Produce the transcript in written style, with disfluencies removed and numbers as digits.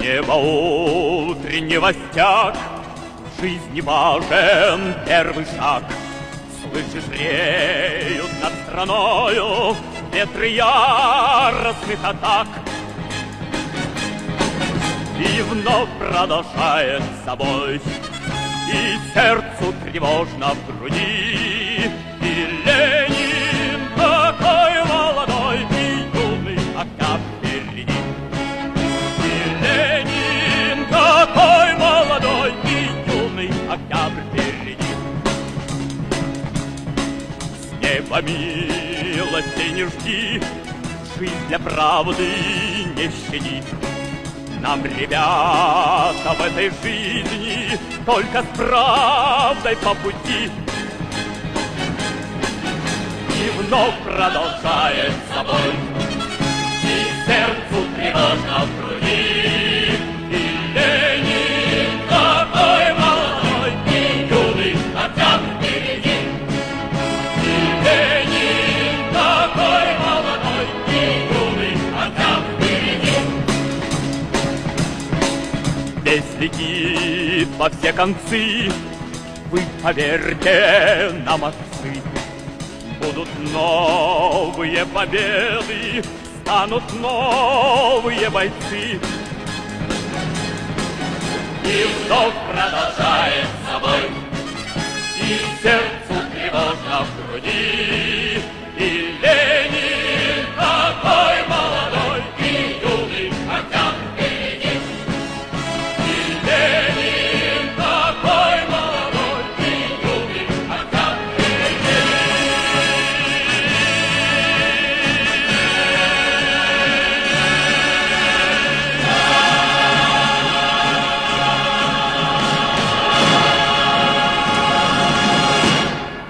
Небо утреннего стяг, в жизни важен первый шаг. Слышишь, реют над страною ветры яростных атак. И вновь продолжает собой, и сердцу тревожно в груди. И Ленин такой молодой и юный октябрь впереди. И Ленин такой молодой и юный октябрь впереди. С неба милости не жди, жизнь для правды не щадит. Нам, ребята, в этой жизни только с правдой по пути. И вновь продолжает собой, и сердцу тревожно в груди. И Ленин такой молодой и юный октябрь впереди. И Ленин такой молодой и юный октябрь впереди. Весь летит во все концы, вы поверьте нам, отцы. Будут новые победы, станут новые бойцы. И вновь продолжает собой, и сердцу тревожно в груди.